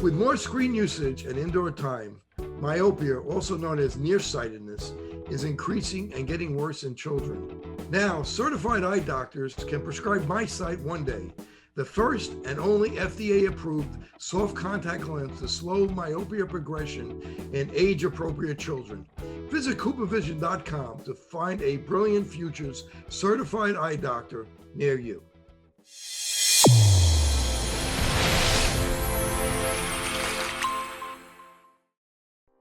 With more screen usage and indoor time, myopia, also known as nearsightedness, is increasing and getting worse in children. Now, certified eye doctors can prescribe MiSight One Day, the first and only FDA-approved soft contact lens to slow myopia progression in age-appropriate children. Visit CooperVision.com to find a Brilliant Futures certified eye doctor near you.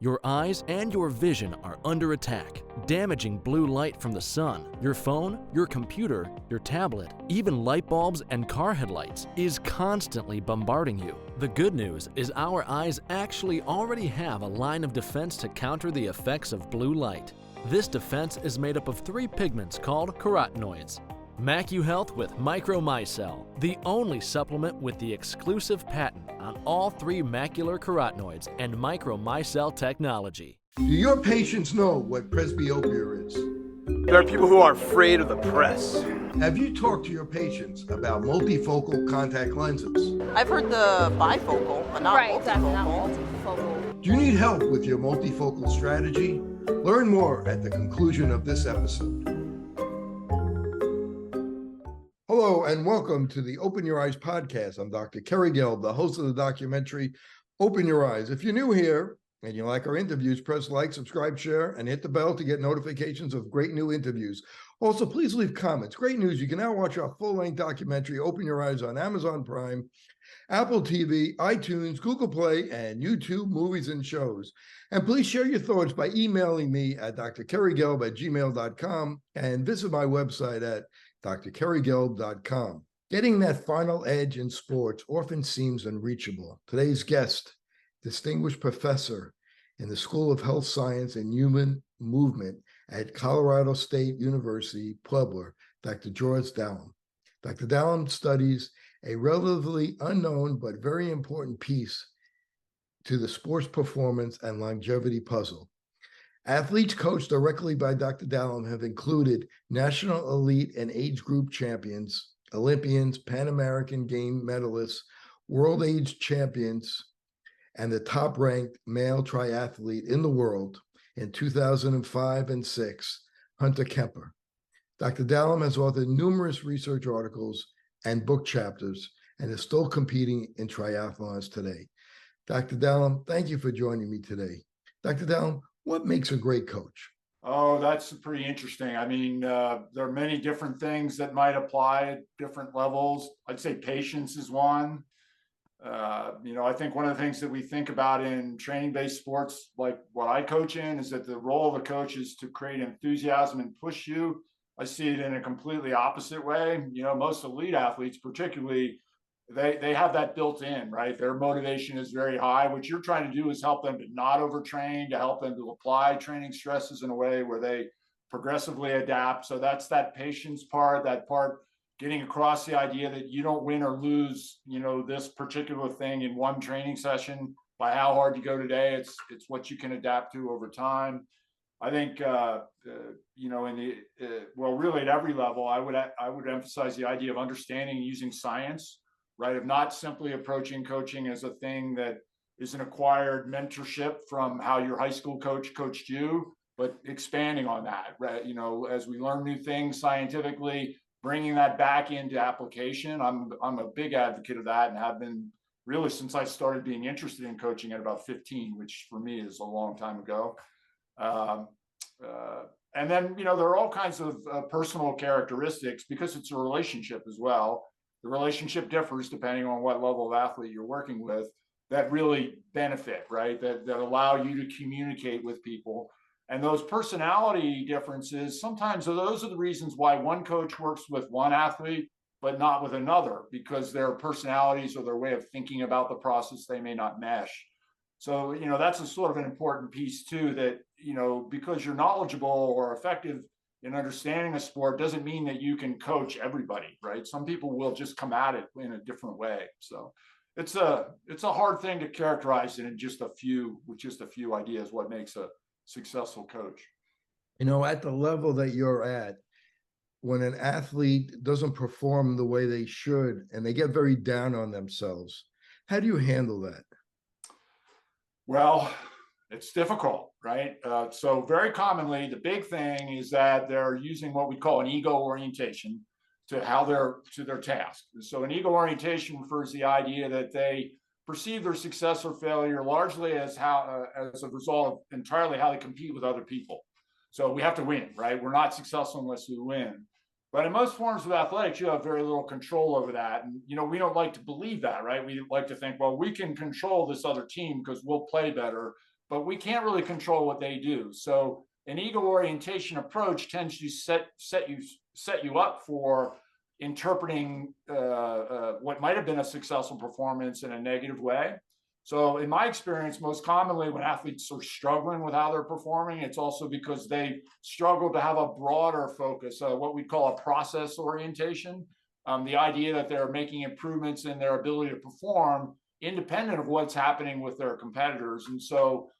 Your eyes and your vision are under attack. Damaging blue light from the sun, your phone, your computer, your tablet, even light bulbs and car headlights is constantly bombarding you. The good news is our eyes actually already have a line of defense to counter the effects of blue light. This defense is made up of 3 pigments called carotenoids. MacuHealth with MicroMicelle, the only supplement with the exclusive patent on all 3 macular carotenoids and MicroMicelle technology. Do your patients know what presbyopia is? There are people who are afraid of the press. Have you talked to your patients about multifocal contact lenses? I've heard the bifocal, but not multifocal. Exactly, not multifocal. Do you need help with your multifocal strategy? Learn more at the conclusion of this episode. Hello and welcome to the Open Your Eyes podcast. I'm Dr. Kerry Gelb, the host of the documentary Open Your Eyes. If you're new here and you like our interviews, press like, subscribe, share, and hit the bell to get notifications of great new interviews. Also, please leave comments. Great news, you can now watch our full-length documentary Open Your Eyes on Amazon Prime, Apple TV, iTunes, Google Play, and YouTube movies and shows. And please share your thoughts by emailing me at drkerrygelb@gmail.com and visit my website at drkerrygelb.com. Getting that final edge in sports often seems unreachable. Today's guest, distinguished professor in the School of Health Science and Human Movement at Colorado State University, Pueblo, Dr. George Dallam. Dr. Dallam studies a relatively unknown but very important piece to the sports performance and longevity puzzle. Athletes coached directly by Dr. Dallam have included national elite and age group champions, Olympians, Pan American Game medalists, world age champions, and the top-ranked male triathlete in the world in 2005 and 6, Hunter Kemper. Dr. Dallam has authored numerous research articles and book chapters and is still competing in triathlons today. Dr. Dallam, thank you for joining me today. Dr. Dallam, what makes a great coach? Oh, that's pretty interesting. I mean, there are many different things that might apply at different levels. I'd say patience is one. I think one of the things that we think about in training-based sports, like what I coach in, is that the role of a coach is to create enthusiasm and push you. I see it in a completely opposite way. Most elite athletes, particularly, they have that built in, right? Their motivation is very high. What you're trying to do is help them to not overtrain, to help them to apply training stresses in a way where they progressively adapt. So that's that patience part, getting across the idea that you don't win or lose, this particular thing in one training session by how hard you go today. It's what you can adapt to over time. I think, really at every level, I would emphasize the idea of understanding and using science, right? Of not simply approaching coaching as a thing that is an acquired mentorship from how your high school coach coached you, but expanding on that, right? As we learn new things scientifically, bringing that back into application. I'm a big advocate of that and have been really since I started being interested in coaching at about 15, which for me is a long time ago. And then, there are all kinds of personal characteristics because it's a relationship as well. The relationship differs depending on what level of athlete you're working with that really benefit, right? That allow you to communicate with people. And those personality differences, sometimes those are the reasons why one coach works with one athlete, but not with another, because their personalities or their way of thinking about the process, they may not mesh. So, that's a sort of an important piece too, that, because you're knowledgeable or effective in understanding a sport doesn't mean that you can coach everybody, right? Some people will just come at it in a different way. So it's a hard thing to characterize it in just a few ideas, what makes a successful coach. At the level that you're at, when an athlete doesn't perform the way they should and they get very down on themselves, how do you handle that? Well, it's difficult, right? So very commonly, the big thing is that they're using what we call an ego orientation to how they're to their task. So an ego orientation refers to the idea that they perceive their success or failure largely as as a result of entirely how they compete with other people. So we have to win, right? We're not successful unless we win. But in most forms of athletics, you have very little control over that. And, we don't like to believe that, right? We like to think, well, we can control this other team because we'll play better, but we can't really control what they do. So an ego orientation approach tends to set you up for interpreting what might have been a successful performance in a negative way. So in my experience, most commonly when athletes are struggling with how they're performing, it's also because they struggle to have a broader focus, what we call a process orientation. The idea that they're making improvements in their ability to perform independent of what's happening with their competitors. And so,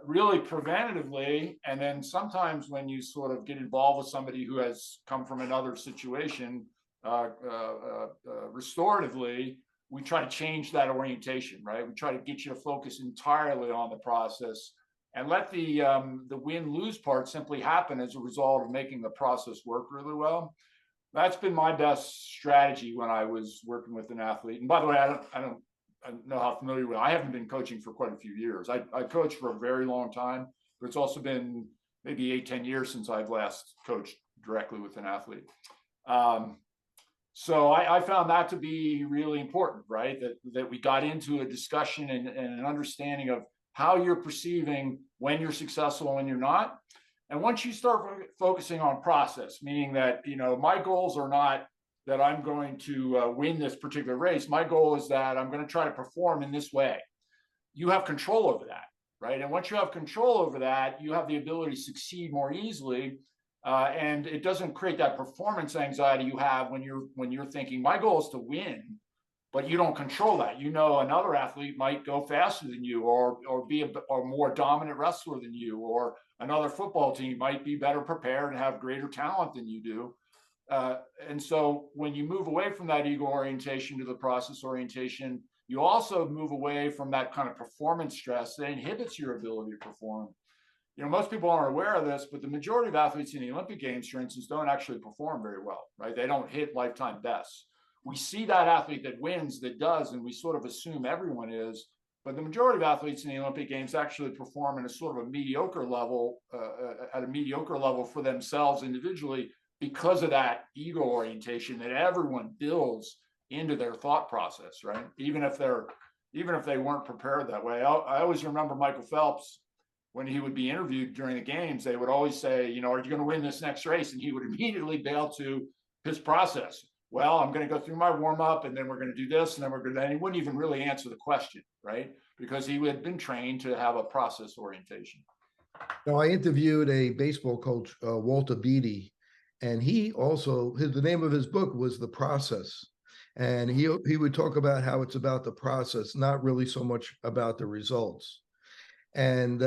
really preventatively, and then sometimes when you sort of get involved with somebody who has come from another situation, restoratively, we try to change that orientation, right? We try to get you to focus entirely on the process and let the win-lose part simply happen as a result of making the process work really well. That's been my best strategy when I was working with an athlete. And by the way, I don't know how familiar with. I haven't been coaching for quite a few years. I coached for a very long time, but it's also been maybe 8-10 years since I've last coached directly with an athlete. So I found that to be really important, right? That we got into a discussion and an understanding of how you're perceiving when you're successful and when you're not. And once you start focusing on process, meaning that, my goals are not that I'm going to win this particular race. My goal is that I'm going to try to perform in this way. You have control over that, right? And once you have control over that, you have the ability to succeed more easily. And it doesn't create that performance anxiety you have when you're thinking, my goal is to win, but you don't control that. Another athlete might go faster than you, or be a more dominant wrestler than you, or another football team might be better prepared and have greater talent than you do. And so when you move away from that ego orientation to the process orientation, you also move away from that kind of performance stress that inhibits your ability to perform. Most people aren't aware of this, but the majority of athletes in the Olympic Games, for instance, don't actually perform very well, right? They don't hit lifetime bests. We see that athlete that wins, that does, and we sort of assume everyone is, but the majority of athletes in the Olympic Games actually perform in a sort of a mediocre level, at a mediocre level for themselves individually because of that ego orientation that everyone builds into their thought process, right? Even if they weren't prepared that way. I always remember Michael Phelps. When he would be interviewed during the games, they would always say, are you going to win this next race? And he would immediately bail to his process. Well, I'm going to go through my warm up, and then we're going to do this, and then and he wouldn't even really answer the question, right? Because he had been trained to have a process orientation. Now, I interviewed a baseball coach, Walter Beatty, and the name of his book was The Process. And he would talk about how it's about the process, not really so much about the results. And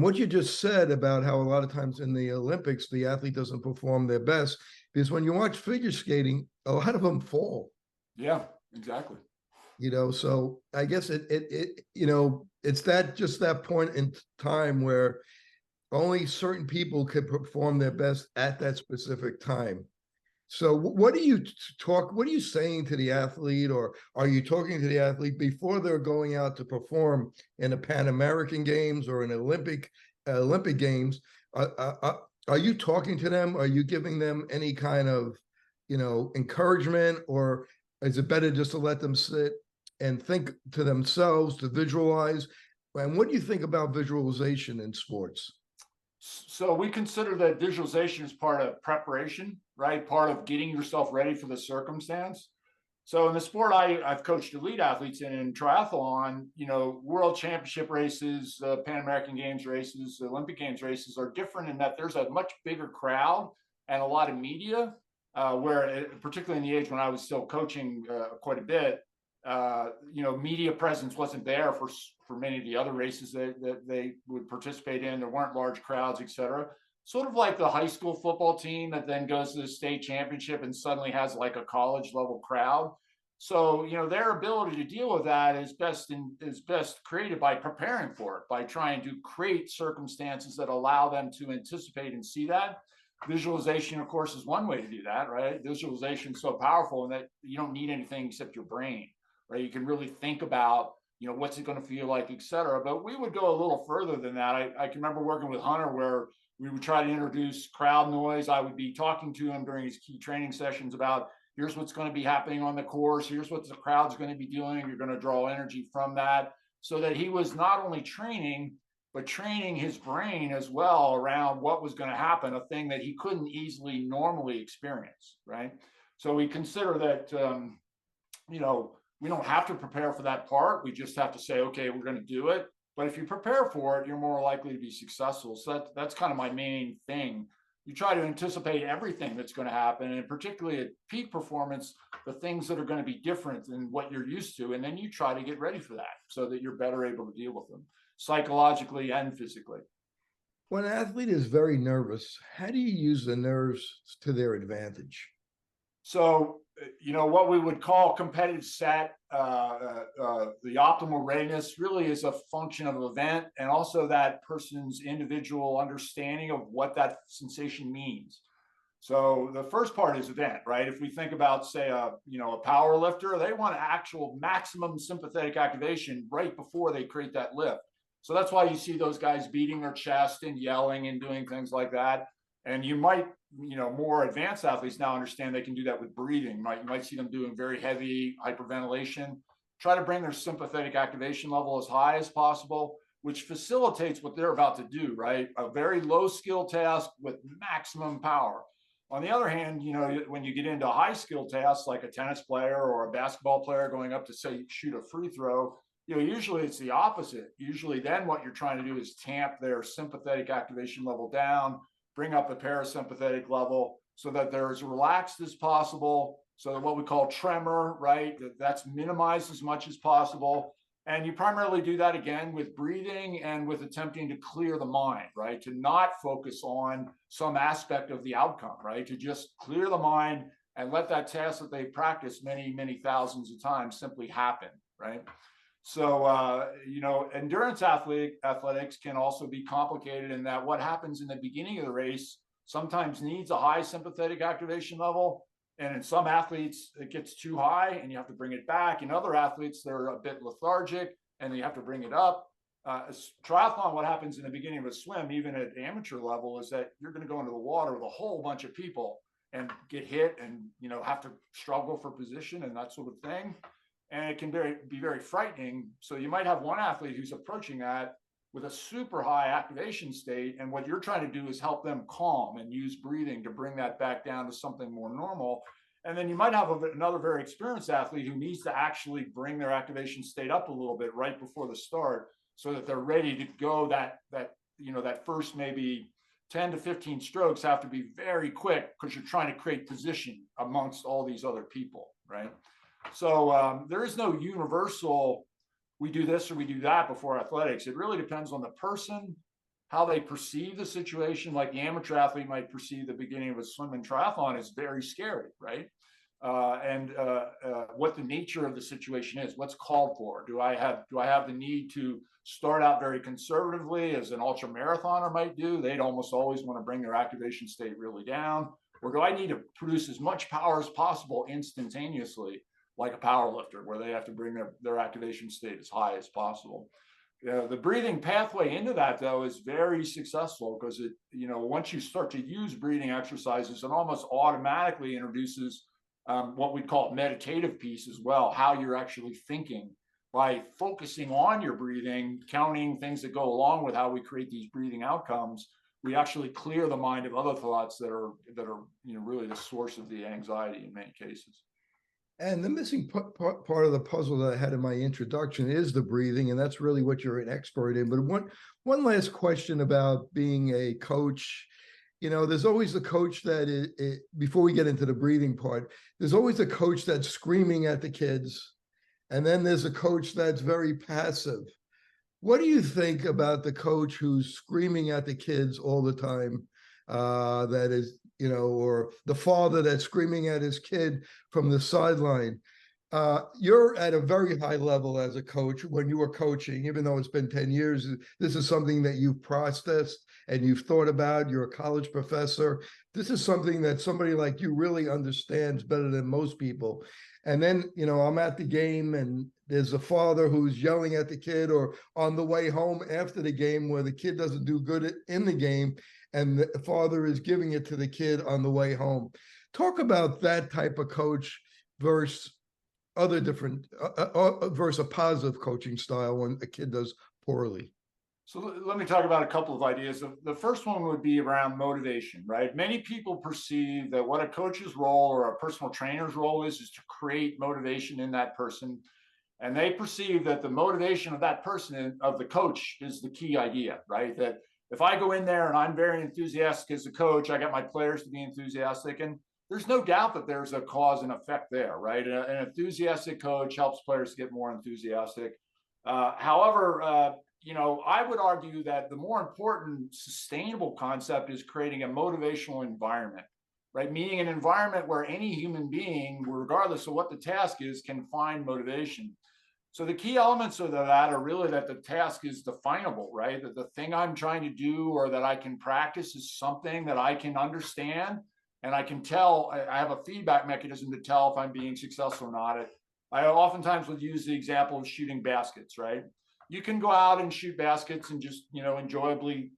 what you just said about how a lot of times in the Olympics, the athlete doesn't perform their best, because when you watch figure skating, a lot of them fall. Yeah, exactly. So I guess it's that point in time where only certain people can perform their best at that specific time. So what are you saying to the athlete, or are you talking to the athlete before they're going out to perform in a Pan American Games or an Olympic Games? Are you talking to them? Are you giving them any kind of, encouragement, or is it better just to let them sit and think to themselves, to visualize? And what do you think about visualization in sports? So we consider that visualization is part of preparation, right? Part of getting yourself ready for the circumstance. So in the sport I've coached elite athletes in triathlon, world championship races, Pan American Games races, Olympic Games races are different in that there's a much bigger crowd and a lot of media, particularly in the age when I was still coaching quite a bit, media presence wasn't there for many of the other races that they would participate in. There weren't large crowds, et cetera. Sort of like the high school football team that then goes to the state championship and suddenly has like a college level crowd. So, their ability to deal with that is best created by preparing for it, by trying to create circumstances that allow them to anticipate and see that. Visualization, of course, is one way to do that, right? Visualization is so powerful in that you don't need anything except your brain, right? You can really think about, what's it going to feel like, et cetera. But we would go a little further than that. I can remember working with Hunter where we would try to introduce crowd noise. I would be talking to him during his key training sessions about, here's what's going to be happening on the course. Here's what the crowd's going to be doing. You're going to draw energy from that, so that he was not only training, but training his brain as well around what was going to happen, a thing that he couldn't easily normally experience, right? So we consider that, we don't have to prepare for that part. We just have to say, okay, we're going to do it. But if you prepare for it, you're more likely to be successful. So that's kind of my main thing. You try to anticipate everything that's going to happen, and particularly at peak performance, the things that are going to be different than what you're used to. And then you try to get ready for that so that you're better able to deal with them psychologically and physically. When an athlete is very nervous, how do you use the nerves to their advantage? So, what we would call competitive set, the optimal readiness really is a function of an event and also that person's individual understanding of what that sensation means. So the first part is event, right? If we think about, say, a power lifter, they want actual maximum sympathetic activation right before they create that lift. So that's why you see those guys beating their chest and yelling and doing things like that. And you might, more advanced athletes now understand they can do that with breathing. You might see them doing very heavy hyperventilation. Try to bring their sympathetic activation level as high as possible, which facilitates what they're about to do, right? A very low skill task with maximum power. On the other hand, when you get into high skill tasks like a tennis player or a basketball player going up to, say, shoot a free throw, usually it's the opposite. Usually then what you're trying to do is tamp their sympathetic activation level down, bring up the parasympathetic level so that they're as relaxed as possible. So that what we call tremor, right? That's minimized as much as possible. And you primarily do that again with breathing and with attempting to clear the mind, right? To not focus on some aspect of the outcome, right? To just clear the mind and let that task that they've practiced many, many thousands of times simply happen, right? So, endurance athletics can also be complicated in that what happens in the beginning of the race sometimes needs a high sympathetic activation level. And in some athletes, it gets too high and you have to bring it back. In other athletes, they're a bit lethargic and you have to bring it up. Triathlon, what happens in the beginning of a swim, even at amateur level, is that you're going to go into the water with a whole bunch of people and get hit and, have to struggle for position and that sort of thing. And it can be very frightening. So you might have one athlete who's approaching that with a super high activation state. And what you're trying to do is help them calm and use breathing to bring that back down to something more normal. And then you might have another very experienced athlete who needs to actually bring their activation state up a little bit right before the start so that they're ready to go. That first maybe 10 to 15 strokes have to be very quick because you're trying to create position amongst all these other people, right? So there is no universal, we do this or we do that before athletics. It really depends on the person, how they perceive the situation. Like the amateur athlete might perceive the beginning of a swim and triathlon is very scary, right? And what the nature of the situation is, what's called for. Do I have the need to start out very conservatively as an ultra marathoner might do? They'd almost always want to bring their activation state really down. Or do I need to produce as much power as possible instantaneously, like a power lifter, where they have to bring their activation state as high as possible? The breathing pathway into that, though, is very successful because once you start to use breathing exercises, it almost automatically introduces what we call meditative piece as well, how you're actually thinking by focusing on your breathing, counting things that go along with how we create these breathing outcomes. We actually clear the mind of other thoughts that are really the source of the anxiety in many cases. And the missing part of the puzzle that I had in my introduction is the breathing, and that's really what you're an expert in. But one last question about being a coach. There's always the coach that before we get into the breathing part, there's always a coach that's screaming at the kids, and then there's a coach that's very passive. What do you think about the coach who's screaming at the kids all the time? That is, or the father that's screaming at his kid from the sideline. You're at a very high level as a coach. When you were coaching, even though it's been 10 years, this is something that you've processed and you've thought about. You're a college professor. This is something that somebody like you really understands better than most people. And then, I'm at the game and there's a father who's yelling at the kid, or on the way home after the game where the kid doesn't do good in the game and the father is giving it to the kid on the way home. Talk about that type of coach versus other different versus a positive coaching style when a kid does poorly. So let me talk about a couple of ideas. The first one would be around motivation, right? Many people perceive that what a coach's role or a personal trainer's role is to create motivation in that person. And they perceive that the motivation of that person, of the coach, is the key idea, right? That if I go in there and I'm very enthusiastic as a coach, I got my players to be enthusiastic, and there's no doubt that there's a cause and effect there, right? An enthusiastic coach helps players get more enthusiastic. However, I would argue that the more important sustainable concept is creating a motivational environment, right? Meaning an environment where any human being, regardless of what the task is, can find motivation. So the key elements of that are really that the task is definable, right? That the thing I'm trying to do or that I can practice is something that I can understand. And I can tell, I have a feedback mechanism to tell if I'm being successful or not. I oftentimes would use the example of shooting baskets, right? You can go out and shoot baskets and just, enjoyably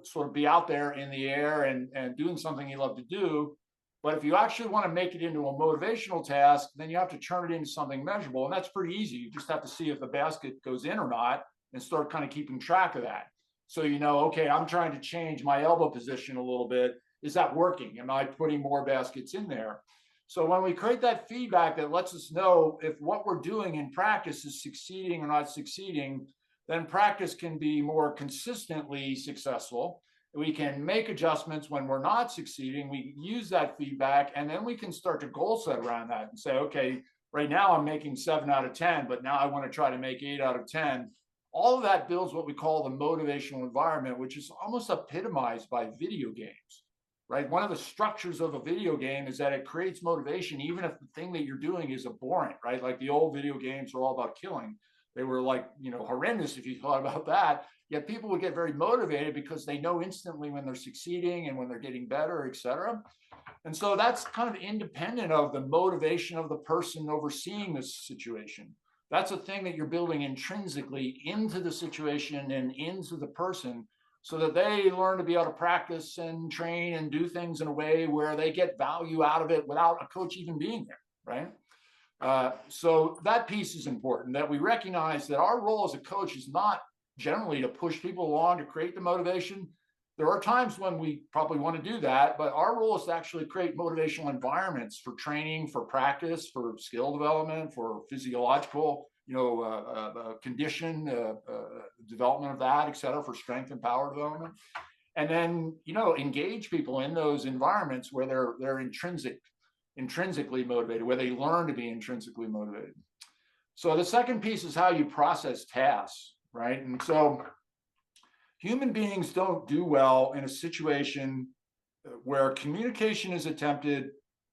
sort of be out there in the air and doing something you love to do. But if you actually want to make it into a motivational task, then you have to turn it into something measurable. And that's pretty easy. You just have to see if the basket goes in or not and start kind of keeping track of that. So, okay, I'm trying to change my elbow position a little bit. Is that working? Am I putting more baskets in there? So when we create that feedback that lets us know if what we're doing in practice is succeeding or not succeeding, then practice can be more consistently successful. We can make adjustments when we're not succeeding. We use that feedback, and then we can start to goal set around that and say, okay, right now I'm making 7 out of 10, but now I want to try to make 8 out of 10. All of that builds what we call the motivational environment, which is almost epitomized by video games. Right? One of the structures of a video game is that it creates motivation, even if the thing that you're doing is abhorrent, right? Like the old video games were all about killing. They were like, horrendous if you thought about that. Yet people would get very motivated because they know instantly when they're succeeding and when they're getting better, et cetera. And so that's kind of independent of the motivation of the person overseeing this situation. That's a thing that you're building intrinsically into the situation and into the person, so that they learn to be able to practice and train and do things in a way where they get value out of it without a coach even being there, right? So that piece is important, that we recognize that our role as a coach is not generally to push people along to create the motivation. There are times when we probably want to do that, but our role is to actually create motivational environments for training, for practice, for skill development, for physiological condition, development of that, et cetera, for strength and power development. And then, engage people in those environments where they're intrinsically motivated, where they learn to be intrinsically motivated. So the second piece is how you process tasks, right? And so human beings don't do well in a situation where communication is attempted,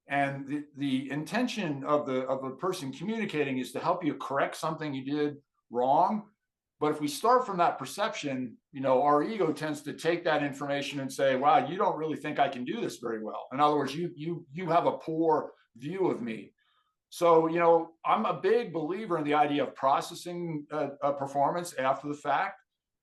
and the intention of the person communicating is to help you correct something you did wrong. But if we start from that perception, our ego tends to take that information and say, wow, you don't really think I can do this very well. In other words, you have a poor view of me. So, I'm a big believer in the idea of processing a performance after the fact,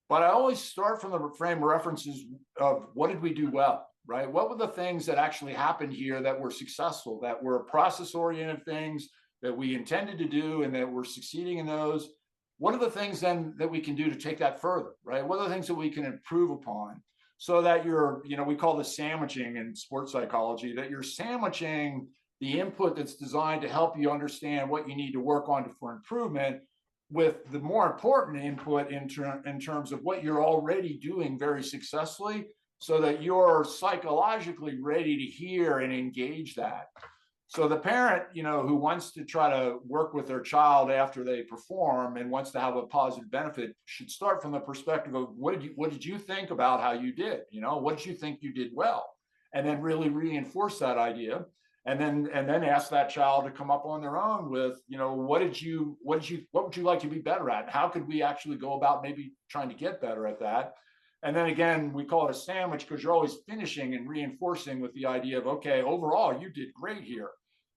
but I always start from the frame of references of what did we do well? Right? What were the things that actually happened here that were successful, that were process-oriented things that we intended to do and that we're succeeding in those? What are the things then that we can do to take that further, right? What are the things that we can improve upon so that you're, we call this sandwiching in sports psychology, that you're sandwiching the input that's designed to help you understand what you need to work on for improvement with the more important input in terms of what you're already doing very successfully, so that you're psychologically ready to hear and engage that. So the parent, who wants to try to work with their child after they perform and wants to have a positive benefit should start from the perspective of what did you think about how you did? What did you think you did well? And then really reinforce that idea. and then ask that child to come up on their own with, what would you like to be better at? How could we actually go about maybe trying to get better at that? And then again, we call it a sandwich because you're always finishing and reinforcing with the idea of, okay, overall, you did great here,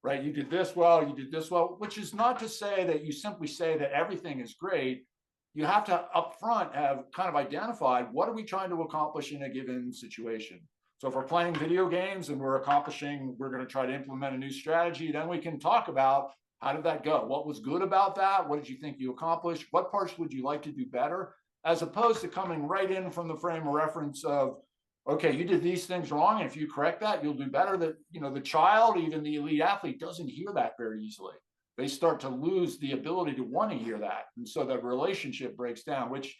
right? You did this well, which is not to say that you simply say that everything is great. You have to upfront have kind of identified what are we trying to accomplish in a given situation. So if we're playing video games and we're going to try to implement a new strategy, then we can talk about how did that go? What was good about that? What did you think you accomplished? What parts would you like to do better? As opposed to coming right in from the frame of reference of, okay, you did these things wrong, and if you correct that, you'll do better. That, the child, even the elite athlete, doesn't hear that very easily. They start to lose the ability to want to hear that. And so the relationship breaks down, which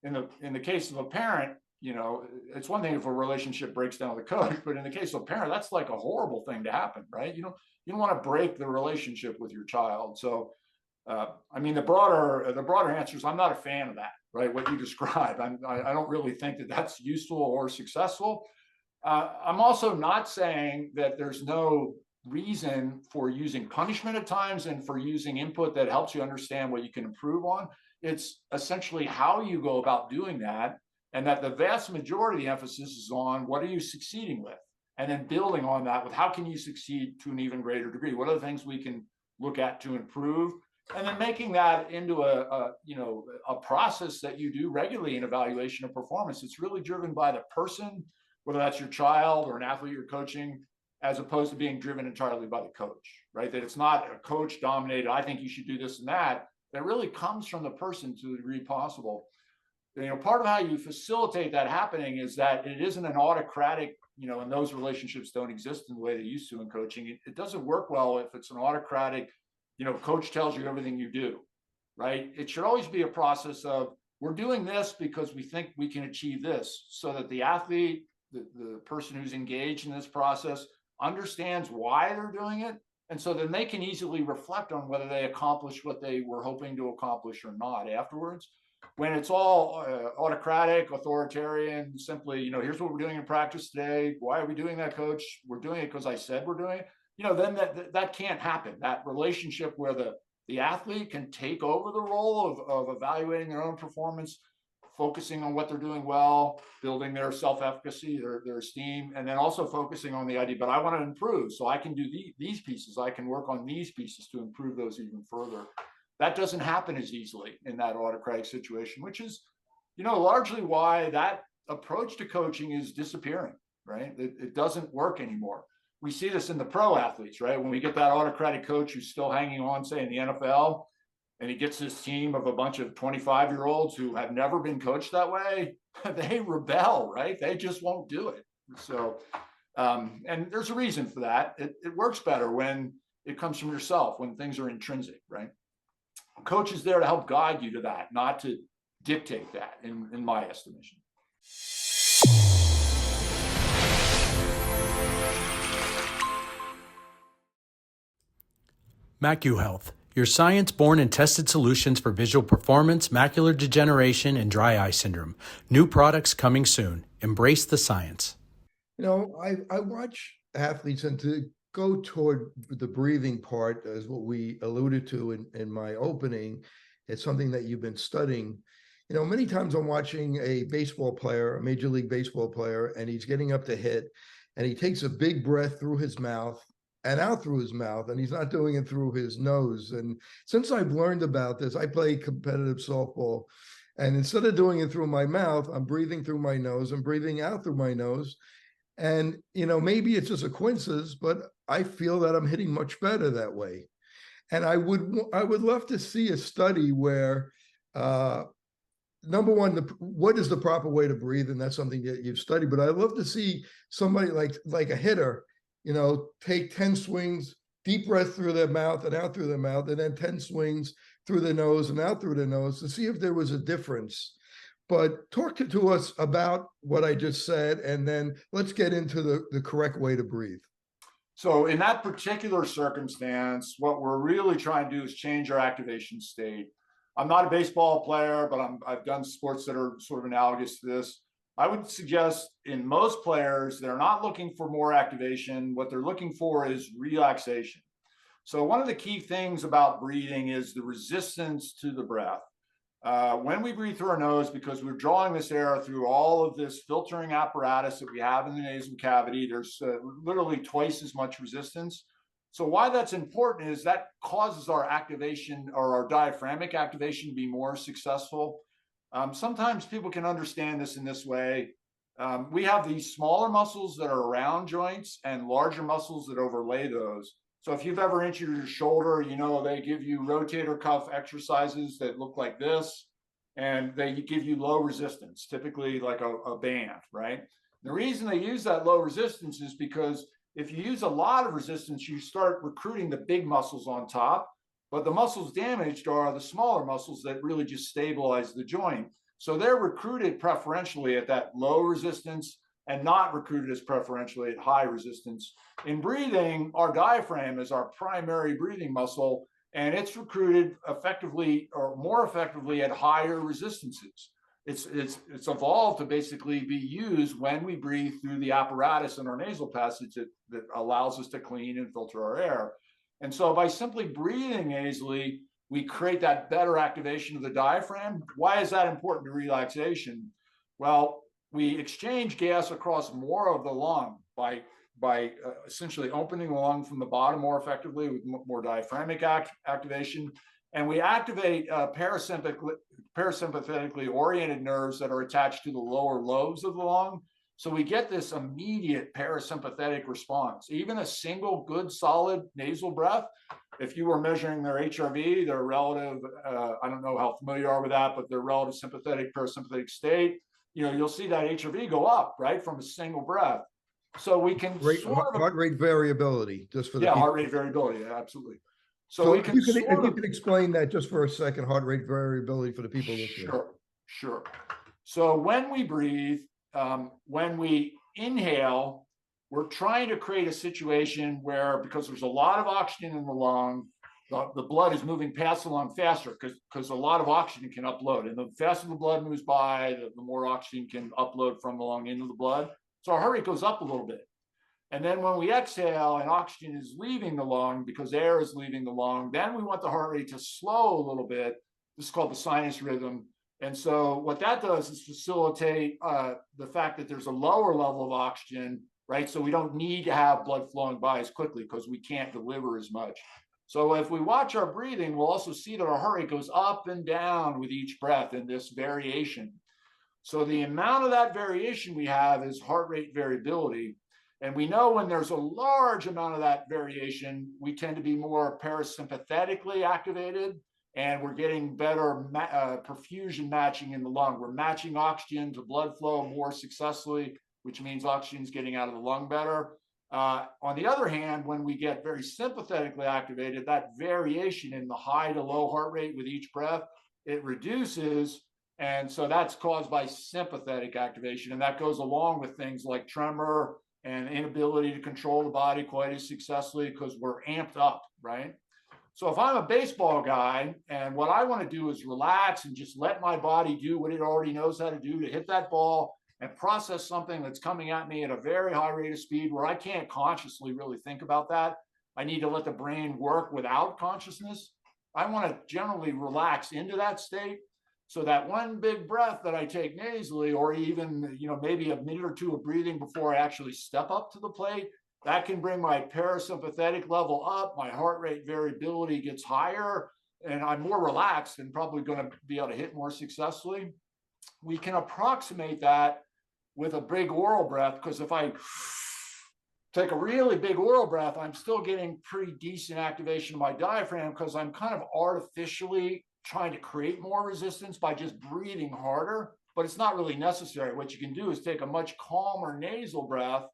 in the case of a parent, it's one thing if a relationship breaks down with a coach, but in the case of a parent, that's like a horrible thing to happen, right? You don't want to break the relationship with your child. So, the broader answer is I'm not a fan of that, right? What you describe, I don't really think that that's useful or successful. I'm also not saying that there's no reason for using punishment at times and for using input that helps you understand what you can improve on. It's essentially how you go about doing that, and that the vast majority of the emphasis is on what are you succeeding with, and then building on that with how can you succeed to an even greater degree. What are the things we can look at to improve, and then making that into a process that you do regularly in evaluation of performance. It's really driven by the person, whether that's your child or an athlete you're coaching, as opposed to being driven entirely by the coach, right? That it's not a coach dominated, I think you should do this and that. That really comes from the person to the degree possible. Part of how you facilitate that happening is that it isn't an autocratic, and those relationships don't exist in the way they used to in coaching. It doesn't work well if it's an autocratic, coach tells you everything you do, right? It should always be a process of, we're doing this because we think we can achieve this, so that the athlete, the person who's engaged in this process, understands why they're doing it. And so then they can easily reflect on whether they accomplished what they were hoping to accomplish or not afterwards. When it's all autocratic, authoritarian, simply, here's what we're doing in practice today. Why are we doing that, coach? We're doing it because I said we're doing it. Then that can't happen. That relationship where the athlete can take over the role of evaluating their own performance, focusing on what they're doing well, building their self-efficacy, their esteem, and then also focusing on the idea, but I want to improve, so I can do these pieces. I can work on these pieces to improve those even further. That doesn't happen as easily in that autocratic situation, which is, largely why that approach to coaching is disappearing, right? It doesn't work anymore. We see this in the pro athletes, right? When we get that autocratic coach who's still hanging on, say, in the NFL, and he gets this team of a bunch of 25-year-olds who have never been coached that way, they rebel, right? They just won't do it. So, and there's a reason for that. It works better when it comes from yourself, when things are intrinsic, right? A coach is there to help guide you to that, not to dictate that, in my estimation. MacuHealth, your science-born and tested solutions for visual performance, macular degeneration, and dry eye syndrome. New products coming soon. Embrace the science. I watch athletes, and to go toward the breathing part, as what we alluded to in my opening, it's something that you've been studying. Many times I'm watching a baseball player, a Major League Baseball player, and he's getting up to hit, and he takes a big breath through his mouth and out through his mouth, and he's not doing it through his nose. And since I've learned about this, I play competitive softball, and instead of doing it through my mouth, I'm breathing through my nose and breathing out through my nose. And, maybe it's just a coincidence, but I feel that I'm hitting much better that way. And I would love to see a study where, number one, what is the proper way to breathe? And that's something that you've studied, but I'd love to see somebody like a hitter, take 10 swings, deep breath through their mouth and out through their mouth, and then 10 swings through the nose and out through the nose to see if there was a difference. But talk to us about what I just said, and then let's get into the correct way to breathe. So in that particular circumstance, what we're really trying to do is change our activation state. I'm not a baseball player, but I've done sports that are sort of analogous to this. I would suggest in most players, they're not looking for more activation. What they're looking for is relaxation. So one of the key things about breathing is the resistance to the breath. When we breathe through our nose, because we're drawing this air through all of this filtering apparatus that we have in the nasal cavity, there's literally twice as much resistance. So why that's important is that causes our activation or our diaphragmatic activation to be more successful. Sometimes people can understand this in this way. We have these smaller muscles that are around joints and larger muscles that overlay those. So if you've ever injured your shoulder, you know, they give you rotator cuff exercises that look like this, and they give you low resistance, typically like a band, right? The reason they use that low resistance is because if you use a lot of resistance, you start recruiting the big muscles on top, but the muscles damaged are the smaller muscles that really just stabilize the joint. So they're recruited preferentially at that low resistance and not recruited as preferentially at high resistance. In breathing, our diaphragm is our primary breathing muscle, and it's recruited effectively or more effectively at higher resistances. It's evolved to basically be used when we breathe through the apparatus in our nasal passage that allows us to clean and filter our air. And so by simply breathing nasally, we create that better activation of the diaphragm. Why is that important to relaxation? Well, we exchange gas across more of the lung by essentially opening the lung from the bottom more effectively with more diaphragmatic activation. And we activate parasympathetically oriented nerves that are attached to the lower lobes of the lung. So we get this immediate parasympathetic response. Even a single good solid nasal breath, if you were measuring their HRV, their relative, I don't know how familiar you are with that, but their relative sympathetic parasympathetic state, you know, you'll see that HRV go up, right, from a single breath. So we can heart rate variability, just for the heart rate variability, absolutely. So we can if you could explain that just for a second, heart rate variability for the people listening. Sure. So when we breathe, when we inhale, we're trying to create a situation where, because there's a lot of oxygen in the lung, the blood is moving past the lung faster because a lot of oxygen can upload. And the faster the blood moves by, the more oxygen can upload from the lung into the blood. So our heart rate goes up a little bit. And then when we exhale and oxygen is leaving the lung because air is leaving the lung, then we want the heart rate to slow a little bit. This is called the sinus rhythm. And so what that does is facilitate the fact that there's a lower level of oxygen, right? So we don't need to have blood flowing by as quickly because we can't deliver as much. So if we watch our breathing, we'll also see that our heart rate goes up and down with each breath in this variation. So the amount of that variation we have is heart rate variability. And we know when there's a large amount of that variation, we tend to be more parasympathetically activated, and we're getting better perfusion matching in the lung. We're matching oxygen to blood flow more successfully, which means oxygen's getting out of the lung better. On the other hand, when we get very sympathetically activated, that variation in the high to low heart rate with each breath, it reduces. And so that's caused by sympathetic activation. And that goes along with things like tremor and inability to control the body quite as successfully because we're amped up, right? So if I'm a baseball guy and what I want to do is relax and just let my body do what it already knows how to do to hit that ball and process something that's coming at me at a very high rate of speed where I can't consciously really think about that. I need to let the brain work without consciousness. I want to generally relax into that state. So that one big breath that I take nasally, or even, you know, maybe a minute or two of breathing before I actually step up to the plate, that can bring my parasympathetic level up. My heart rate variability gets higher, and I'm more relaxed and probably going to be able to hit more successfully. We can approximate that with a big oral breath, because if I take a really big oral breath, I'm still getting pretty decent activation of my diaphragm because I'm kind of artificially trying to create more resistance by just breathing harder, but it's not really necessary. What you can do is take a much calmer nasal breath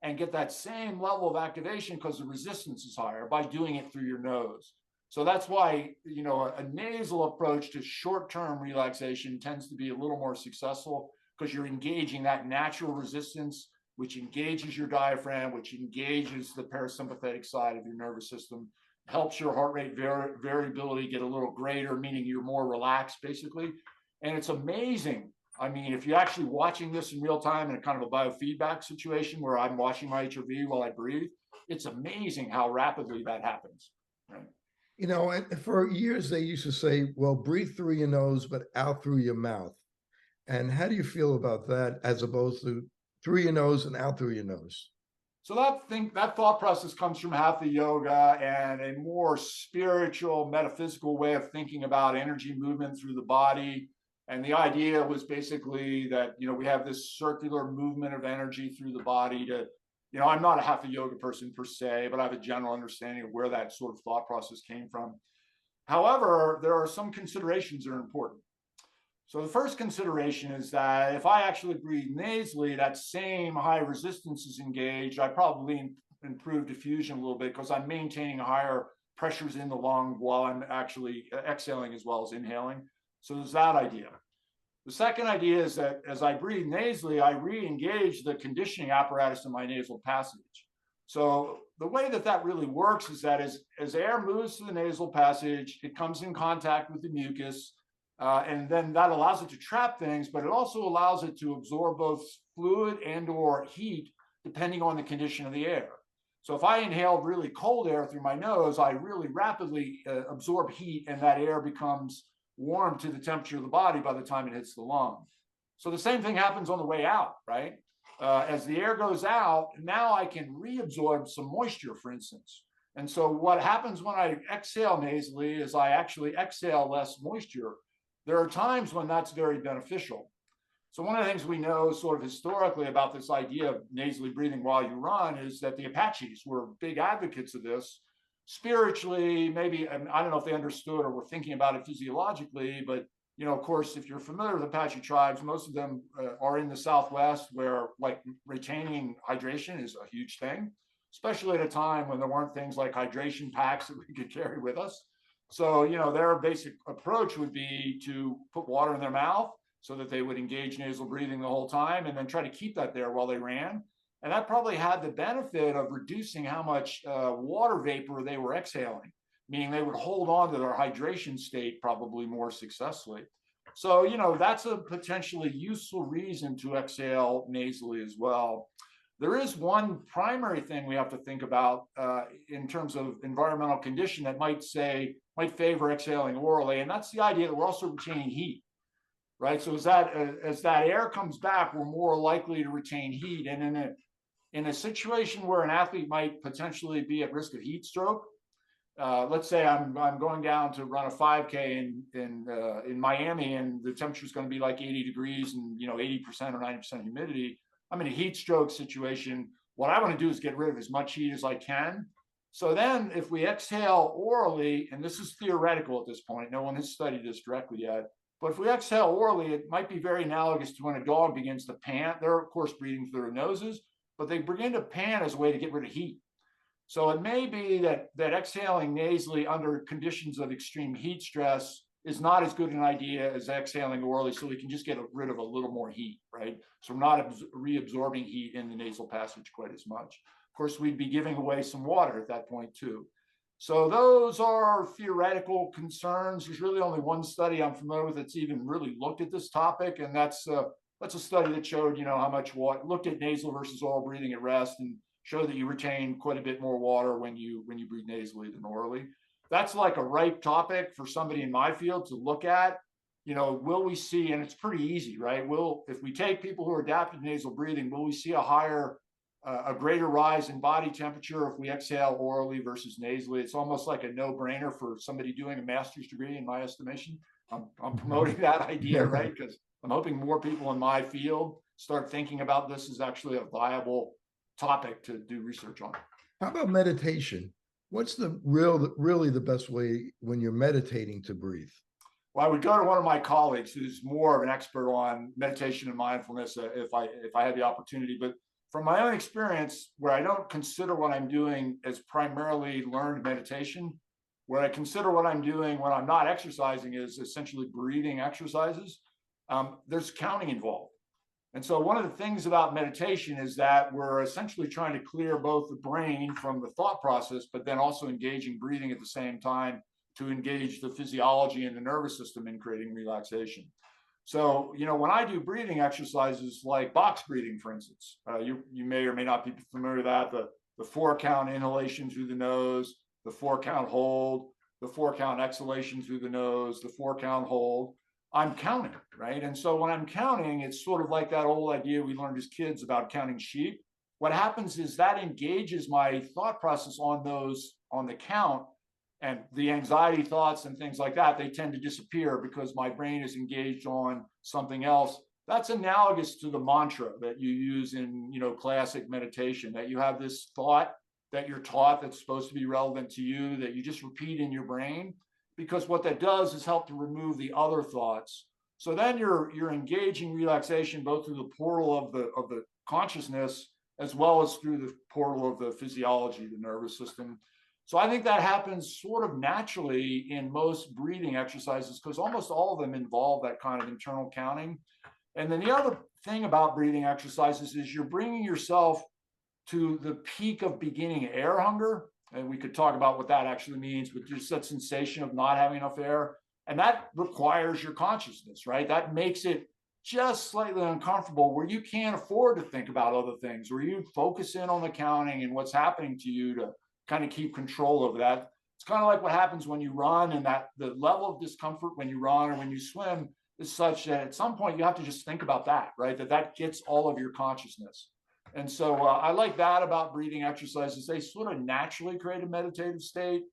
and get that same level of activation because the resistance is higher by doing it through your nose. So that's why, you know, a nasal approach to short-term relaxation tends to be a little more successful because you're engaging that natural resistance, which engages your diaphragm, which engages the parasympathetic side of your nervous system, helps your heart rate variability get a little greater, meaning you're more relaxed, basically. And it's amazing I mean, if you're actually watching this in real time in a kind of a biofeedback situation where I'm watching my HRV while I breathe, it's amazing how rapidly that happens. Right? You know, and for years they used to say, well, breathe through your nose, but out through your mouth. And how do you feel about that as opposed to through your nose and out through your nose? So that thought process comes from Hatha yoga and a more spiritual, metaphysical way of thinking about energy movement through the body. And the idea was basically that, you know, we have this circular movement of energy through the body to, you know, I'm not a Hatha yoga person per se, but I have a general understanding of where that sort of thought process came from. However, there are some considerations that are important. So the first consideration is that if I actually breathe nasally, that same high resistance is engaged. I probably improve diffusion a little bit because I'm maintaining higher pressures in the lung while I'm actually exhaling as well as inhaling. So there's that idea. The second idea is that as I breathe nasally, I re-engage the conditioning apparatus in my nasal passage. So the way that that really works is that as air moves to the nasal passage, it comes in contact with the mucus. And then that allows it to trap things, but it also allows it to absorb both fluid and or heat, depending on the condition of the air. So if I inhale really cold air through my nose, I really rapidly absorb heat, and that air becomes warm to the temperature of the body by the time it hits the lung. So the same thing happens on the way out, right? As the air goes out, now I can reabsorb some moisture, for instance. And so what happens when I exhale nasally is I actually exhale less moisture. There are times when that's very beneficial. So one of the things we know sort of historically about this idea of nasally breathing while you run is that the Apaches were big advocates of this. Spiritually, maybe, I don't know if they understood or were thinking about it physiologically, but, you know, of course, if you're familiar with Apache tribes, most of them are in the Southwest where like retaining hydration is a huge thing, especially at a time when there weren't things like hydration packs that we could carry with us. So, you know, their basic approach would be to put water in their mouth so that they would engage nasal breathing the whole time and then try to keep that there while they ran. And that probably had the benefit of reducing how much water vapor they were exhaling, meaning they would hold on to their hydration state probably more successfully. So, you know, that's a potentially useful reason to exhale nasally as well. There is one primary thing we have to think about in terms of environmental condition that might favor exhaling orally, and that's the idea that we're also retaining heat, right? So as that air comes back, we're more likely to retain heat, and in a situation where an athlete might potentially be at risk of heat stroke, let's say I'm going down to run a 5K in Miami, and the temperature is going to be like 80 degrees and 80% or 90% humidity. I'm in a heat stroke situation. What I want to do is get rid of as much heat as I can. So then if we exhale orally, and this is theoretical at this point, no one has studied this directly yet, but if we exhale orally, it might be very analogous to when a dog begins to pant. They're, of course, breathing through their noses, but they begin to pant as a way to get rid of heat. So it may be that exhaling nasally under conditions of extreme heat stress is not as good an idea as exhaling orally, so we can just get rid of a little more heat, right? So we're not reabsorbing heat in the nasal passage quite as much. Of course, we'd be giving away some water at that point too. So those are theoretical concerns. There's really only one study I'm familiar with that's even really looked at this topic, and that's a study that showed, how much water, looked at nasal versus oral breathing at rest, and showed that you retain quite a bit more water when you breathe nasally than orally. That's like a ripe topic for somebody in my field to look at. Will we see, and it's pretty easy, right? If we take people who are adapted to nasal breathing, will we see a greater rise in body temperature if we exhale orally versus nasally? It's almost like a no-brainer for somebody doing a master's degree, in my estimation. I'm promoting that idea, right? Because I'm hoping more people in my field start thinking about this as actually a viable topic to do research on. How about meditation? What's really the best way when you're meditating to breathe? Well, I would go to one of my colleagues who's more of an expert on meditation and mindfulness if I had the opportunity. But from my own experience, where I don't consider what I'm doing as primarily learned meditation, where I consider what I'm doing when I'm not exercising is essentially breathing exercises, there's counting involved. And so one of the things about meditation is that we're essentially trying to clear both the brain from the thought process, but then also engaging breathing at the same time to engage the physiology and the nervous system in creating relaxation. So, when I do breathing exercises like box breathing, for instance, you may or may not be familiar with that, the 4-count inhalation through the nose, the 4-count hold, the 4-count exhalation through the nose, the 4-count hold. I'm counting, right? And so when I'm counting, it's sort of like that old idea we learned as kids about counting sheep. What happens is that engages my thought process on the count, and the anxiety thoughts and things like that, they tend to disappear because my brain is engaged on something else. That's analogous to the mantra that you use in, classic meditation, that you have this thought that you're taught that's supposed to be relevant to you, that you just repeat in your brain, because what that does is help to remove the other thoughts. So then you're engaging relaxation both through the portal of the consciousness as well as through the portal of the physiology, the nervous system. So I think that happens sort of naturally in most breathing exercises because almost all of them involve that kind of internal counting. And then the other thing about breathing exercises is you're bringing yourself to the peak of beginning air hunger. And we could talk about what that actually means, but just that sensation of not having enough air. And that requires your consciousness, right? That makes it just slightly uncomfortable where you can't afford to think about other things, where you focus in on the counting and what's happening to you to kind of keep control over that. It's kind of like what happens when you run, and that the level of discomfort when you run or when you swim is such that at some point you have to just think about that, right? That gets all of your consciousness. And so I like that about breathing exercises. They sort of naturally create a meditative state.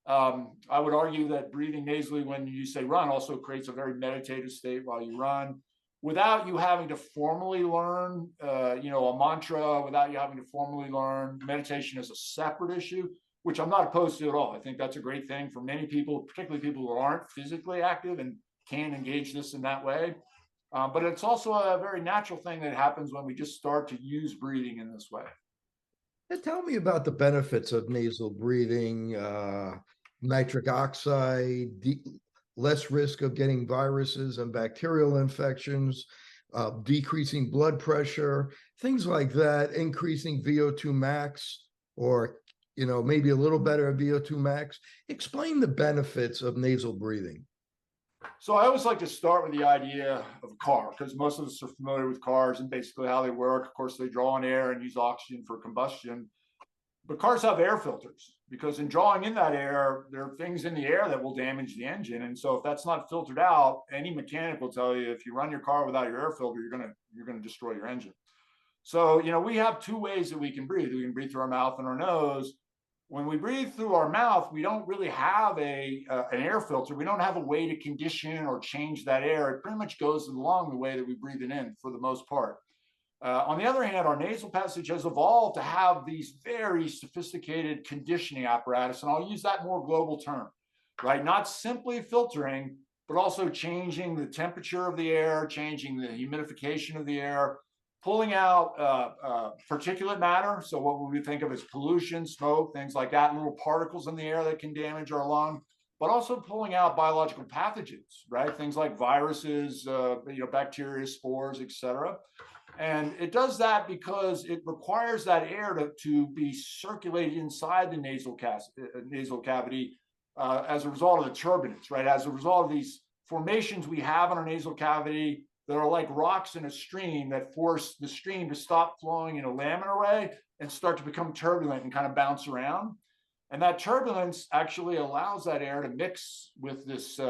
I would argue that breathing nasally when you say run also creates a very meditative state while you run, without you having to formally learn, a mantra, without you having to formally learn. Meditation is a separate issue, which I'm not opposed to at all. I think that's a great thing for many people, particularly people who aren't physically active and can engage this in that way. But it's also a very natural thing that happens when we just start to use breathing in this way. And tell me about the benefits of nasal breathing, nitric oxide, less risk of getting viruses and bacterial infections, decreasing blood pressure, things like that, increasing VO2 max, or maybe a little better VO2 max. Explain the benefits of nasal breathing. So I always like to start with the idea of a car, because most of us are familiar with cars and basically how they work. Of course, they draw in air and use oxygen for combustion. But cars have air filters, because in drawing in that air, there are things in the air that will damage the engine. And so if that's not filtered out, any mechanic will tell you if you run your car without your air filter, you're gonna destroy your engine. So we have two ways that we can breathe. We can breathe through our mouth and our nose. When we breathe through our mouth, we don't really have an air filter. We don't have a way to condition or change that air. It pretty much goes along the way that we breathe it in for the most part. On the other hand, our nasal passage has evolved to have these very sophisticated conditioning apparatus, and I'll use that more global term, right? Not simply filtering, but also changing the temperature of the air, changing the humidification of the air, pulling out particulate matter. So what we think of as pollution, smoke, things like that, little particles in the air that can damage our lung, but also pulling out biological pathogens, right? Things like viruses, bacteria, spores, etc. And it does that because it requires that air to be circulated inside the nasal cavity as a result of the turbulence, right? As a result of these formations we have in our nasal cavity that are like rocks in a stream that force the stream to stop flowing in a laminar way and start to become turbulent and kind of bounce around. And that turbulence actually allows that air to mix with this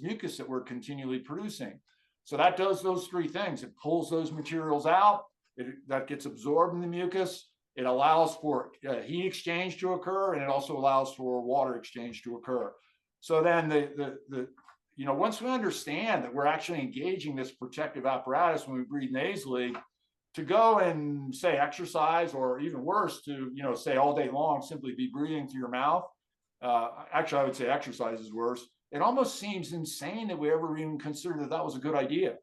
mucus that we're continually producing. So that does those three things. It pulls those materials out, that gets absorbed in the mucus. It allows for heat exchange to occur, and it also allows for water exchange to occur. So then once we understand that we're actually engaging this protective apparatus when we breathe nasally, to go and say exercise, or even worse, to say all day long simply be breathing through your mouth. Actually, I would say exercise is worse. It almost seems insane that we ever even considered that was a good idea,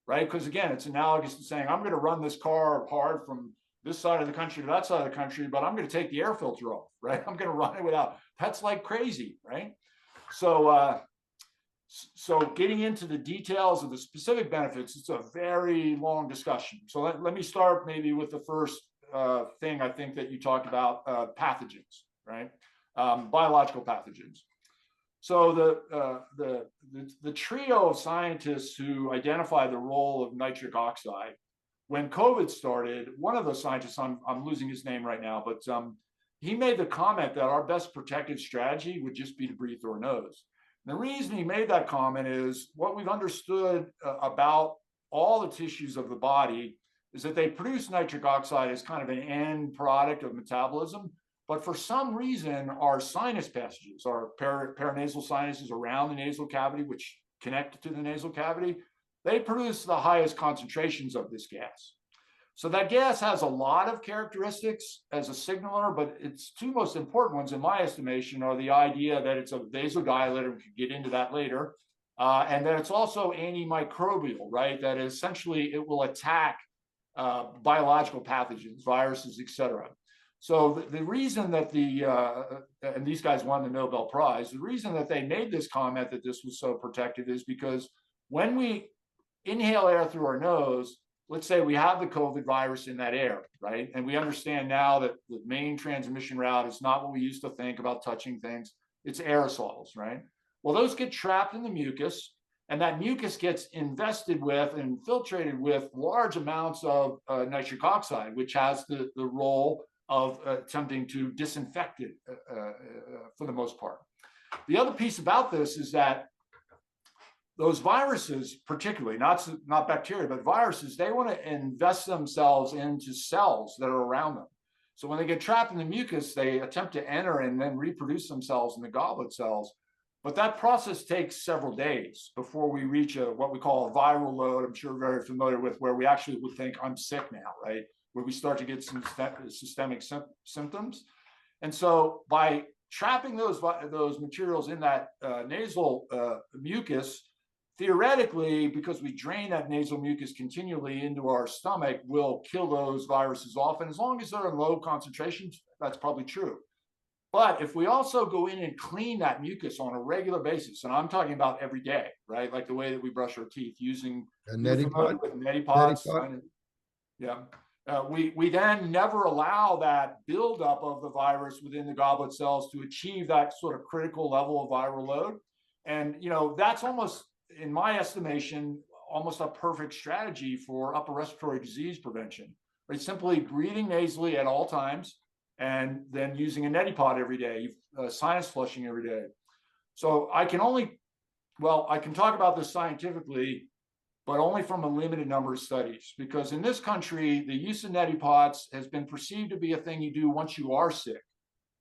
right? Because again, it's analogous to saying, I'm going to run this car hard from this side of the country to that side of the country, but I'm going to take the air filter off, right? I'm going to run it without. That's like crazy, right? So getting into the details of the specific benefits, it's a very long discussion. So let me start maybe with the first thing I think that you talked about, pathogens, right? Biological pathogens. So the trio of scientists who identified the role of nitric oxide, when COVID started, one of those scientists, I'm losing his name right now, but he made the comment that our best protective strategy would just be to breathe through our nose. And the reason he made that comment is what we've understood about all the tissues of the body is that they produce nitric oxide as kind of an end product of metabolism. But for some reason, our sinus passages, our paranasal sinuses around the nasal cavity, which connect to the nasal cavity, they produce the highest concentrations of this gas. So that gas has a lot of characteristics as a signaler, but its two most important ones, in my estimation, are the idea that it's a vasodilator, we could get into that later, and that it's also antimicrobial, right? That essentially it will attack biological pathogens, viruses, et cetera. So the reason that and these guys won the Nobel Prize, the reason that they made this comment that this was so protective is because when we inhale air through our nose, let's say we have the COVID virus in that air, right? And we understand now that the main transmission route is not what we used to think about touching things. It's aerosols, right? Well, those get trapped in the mucus, and that mucus gets invested with and infiltrated with large amounts of nitric oxide, which has the role of attempting to disinfect it for the most part. The other piece about this is that those viruses, particularly, not bacteria, but viruses, they want to invest themselves into cells that are around them. So when they get trapped in the mucus, they attempt to enter and then reproduce themselves in the goblet cells. But that process takes several days before we reach what we call a viral load. I'm sure you're very familiar with, where we actually would think, I'm sick now, right? Where we start to get some systemic symptoms. And so by trapping those materials in that nasal mucus, theoretically, because we drain that nasal mucus continually into our stomach, will kill those viruses off. And as long as they're in low concentrations, that's probably true. But if we also go in and clean that mucus on a regular basis, and I'm talking about every day, right? Like the way that we brush our teeth using Nettipots. Yeah. We then never allow that buildup of the virus within the goblet cells to achieve that sort of critical level of viral load. And, that's almost, in my estimation, almost a perfect strategy for upper respiratory disease prevention. Right? Simply breathing nasally at all times, and then using a Nettipot every day, sinus flushing every day. So I can talk about this scientifically, but only from a limited number of studies, because in this country, the use of Nettipots has been perceived to be a thing you do once you are sick,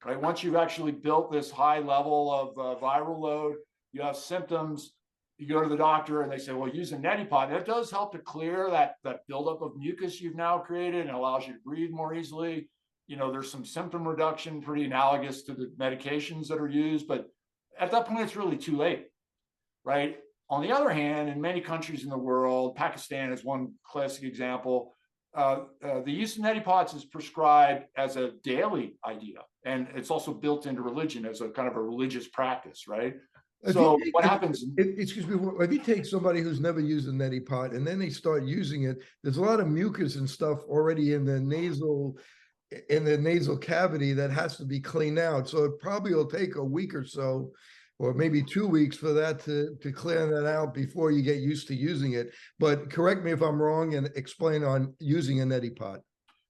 right? Once you've actually built this high level of viral load, you have symptoms, you go to the doctor and they say, well, use a Nettipot. That does help to clear that buildup of mucus you've now created and allows you to breathe more easily. There's some symptom reduction, pretty analogous to the medications that are used, but at that point, it's really too late, right? On the other hand, in many countries in the world, Pakistan is one classic example, the use of Nettipots is prescribed as a daily idea. And it's also built into religion as a kind of a religious practice, right? So what happens? Excuse me, if you take somebody who's never used a Nettipot and then they start using it, there's a lot of mucus and stuff already in the nasal cavity that has to be cleaned out. So it probably will take a week or so, or maybe 2 weeks for that to clear that out before you get used to using it. But correct me if I'm wrong and explain on using a Nettipot.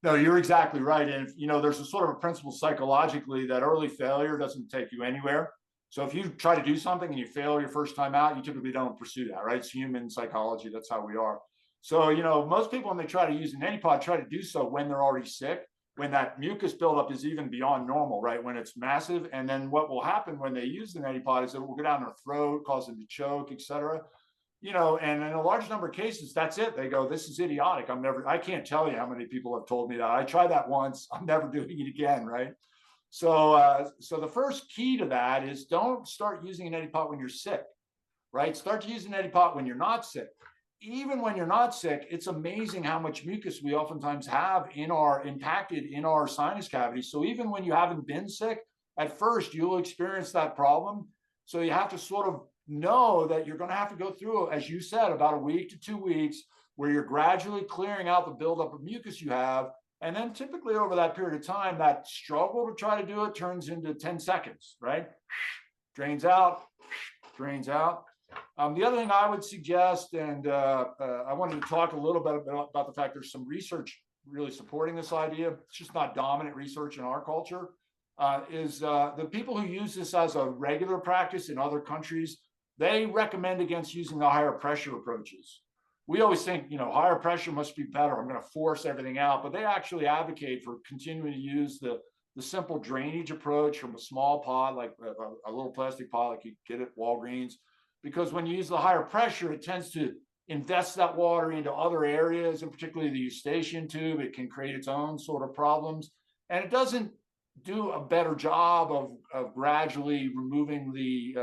No, you're exactly right. And, there's a sort of a principle psychologically that early failure doesn't take you anywhere. So if you try to do something and you fail your first time out, you typically don't pursue that, right? It's human psychology. That's how we are. So, most people, when they try to use an Nettipot, try to do so when they're already sick, when that mucus buildup is even beyond normal, right? When it's massive. And then what will happen when they use the Nettipot is it will go down their throat, cause them to choke, et cetera. And in a large number of cases, that's it. They go, this is idiotic. I can't tell you how many people have told me that. I tried that once. I'm never doing it again, right? So the first key to that is don't start using an Nettipot when you're sick, right? Start to use an Nettipot when you're not sick. Even when you're not sick, it's amazing how much mucus we oftentimes have impacted in our sinus cavity. So even when you haven't been sick, at first you'll experience that problem. So you have to sort of know that you're going to have to go through, as you said, about a week to 2 weeks, where you're gradually clearing out the buildup of mucus you have. And then typically over that period of time, that struggle to try to do it turns into 10 seconds, right? drains out, drains out. The other thing I would suggest, and I wanted to talk a little bit about the fact there's some research really supporting this idea. It's just not dominant research in our culture. Is the people who use this as a regular practice in other countries, they recommend against using the higher pressure approaches. We always think, higher pressure must be better. I'm going to force everything out, but they actually advocate for continuing to use the simple drainage approach from a small pod, like a little plastic pod, like you get at Walgreens, because when you use the higher pressure, it tends to invest that water into other areas, and particularly the eustachian tube. It can create its own sort of problems, and it doesn't do a better job of gradually removing the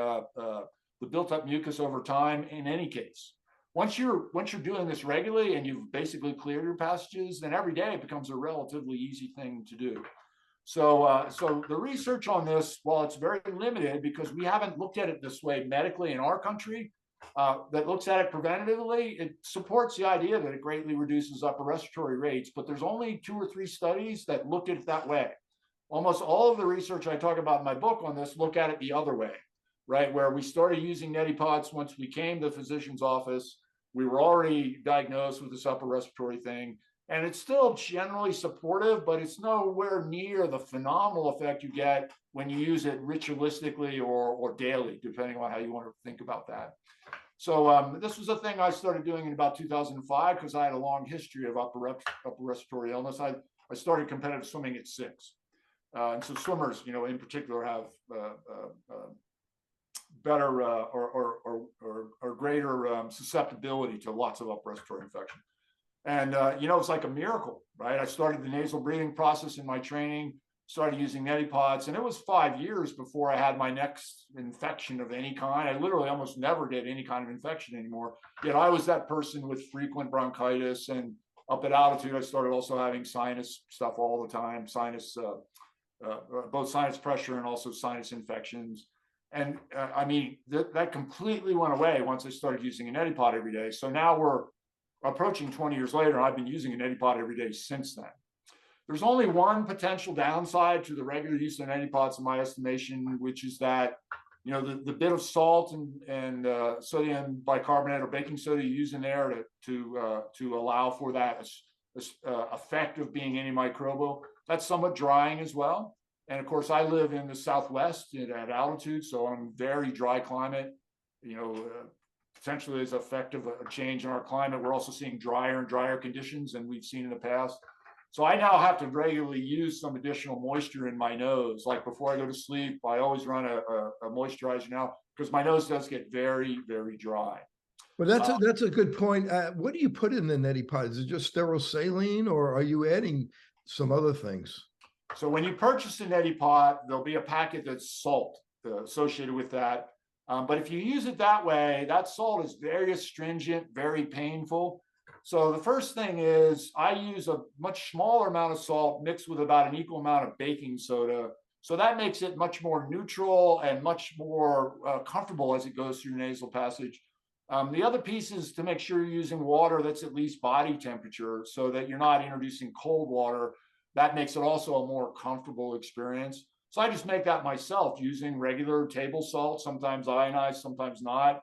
built-up mucus over time in any case. Once you're doing this regularly and you've basically cleared your passages, then every day it becomes a relatively easy thing to do. So the research on this, while it's very limited because we haven't looked at it this way medically in our country, that looks at it preventatively, it supports the idea that it greatly reduces upper respiratory rates, but there's only 2 or 3 studies that look at it that way. Almost all of the research I talk about in my book on this look at it the other way, right? Where we started using Nettipots once we came to the physician's office. We were already diagnosed with this upper respiratory thing, and it's still generally supportive, but it's nowhere near the phenomenal effect you get when you use it ritualistically or daily, depending on how you want to think about that. So this was a thing I started doing in about 2005 because I had a long history of upper respiratory illness. I started competitive swimming at 6. And so swimmers, in particular, have better or greater susceptibility to lots of upper respiratory infection. And, it's like a miracle, right? I started the nasal breathing process in my training, started using Nettipots, and it was 5 years before I had my next infection of any kind. I literally almost never get any kind of infection anymore. Yet I was that person with frequent bronchitis, and up at altitude, I started also having sinus stuff all the time, both sinus pressure and also sinus infections. And that completely went away once I started using a Nettipot every day. So now we're approaching 20 years later, and I've been using a Nettipot every day since then. There's only one potential downside to the regular use of Nettipots, in my estimation, which is that, the bit of salt and sodium bicarbonate or baking soda you use in there to allow for that effect of being antimicrobial, that's somewhat drying as well. And of course, I live in the Southwest at altitude, so I'm very dry climate. Potentially as effective a change in our climate, we're also seeing drier and drier conditions than we've seen in the past. So I now have to regularly use some additional moisture in my nose. Like before I go to sleep, I always run a moisturizer now because my nose does get very, very dry. Well, that's a good point. What do you put in the Nettipot? Is it just sterile saline, or are you adding some other things? So when you purchase a Nettipot, there'll be a packet that's salt associated with that. But if you use it that way, that salt is very astringent, very painful. So the first thing is I use a much smaller amount of salt mixed with about an equal amount of baking soda. So that makes it much more neutral and much more comfortable as it goes through your nasal passage. The other piece is to make sure you're using water that's at least body temperature so that you're not introducing cold water. That makes it also a more comfortable experience. So I just make that myself using regular table salt, sometimes ionized, sometimes not,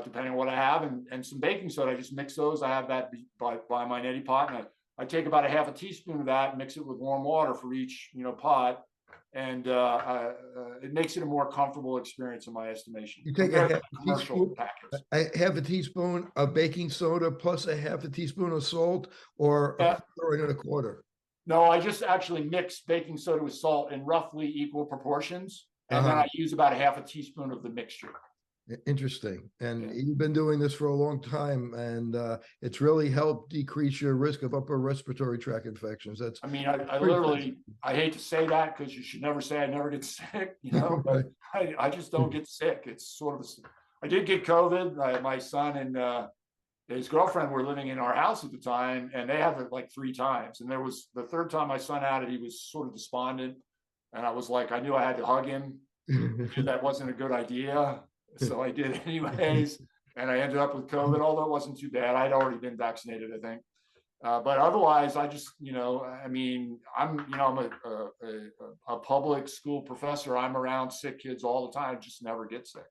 depending on what I have, and some baking soda. I just mix those. I have that by my Nettipot, and I take about a half a teaspoon of that, mix it with warm water for each pot, and it makes it a more comfortable experience in my estimation. You take a half a teaspoon of baking soda plus a half a teaspoon of salt, or a quarter. No, I just actually mix baking soda with salt in roughly equal proportions, and then I use about a half a teaspoon of the mixture. Interesting. And you've been doing this for a long time, and it's really helped decrease your risk of upper respiratory tract infections. I literally, I hate to say that because you should never say I never get sick, but I just don't get sick. It's sort of, I did get COVID. My son and his girlfriend were living in our house at the time, and they had it like 3 times. And there was the 3rd time my son had it, he was sort of despondent. And I was like, I knew I had to hug him. That wasn't a good idea. So I did anyways. And I ended up with COVID, although it wasn't too bad. I'd already been vaccinated, I think. But otherwise, I just, I mean, I'm a public school professor. I'm around sick kids all the time, just never get sick.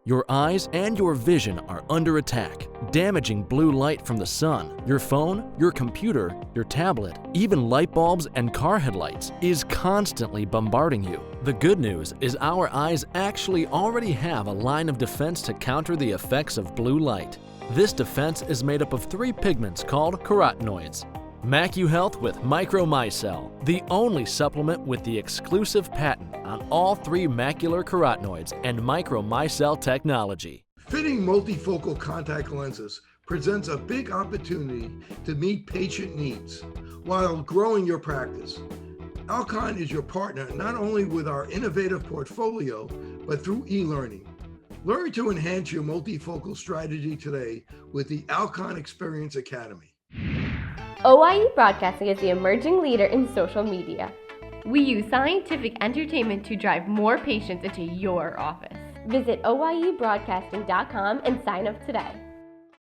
Your eyes and your vision are under attack. Damaging blue light from the sun, your phone, your computer, your tablet, even light bulbs and car headlights is constantly bombarding you. The good news is our eyes actually already have a line of defense to counter the effects of blue light. This defense is made up of 3 pigments called carotenoids. MacuHealth with Micromicelle, the only supplement with the exclusive patent on all 3 macular carotenoids and Micromicelle technology. Fitting multifocal contact lenses presents a big opportunity to meet patient needs while growing your practice. Alcon is your partner not only with our innovative portfolio, but through e-learning. Learn to enhance your multifocal strategy today with the Alcon Experience Academy. OIE Broadcasting is the emerging leader in social media. We use scientific entertainment to drive more patients into your office. Visit oiebroadcasting.com and sign up today.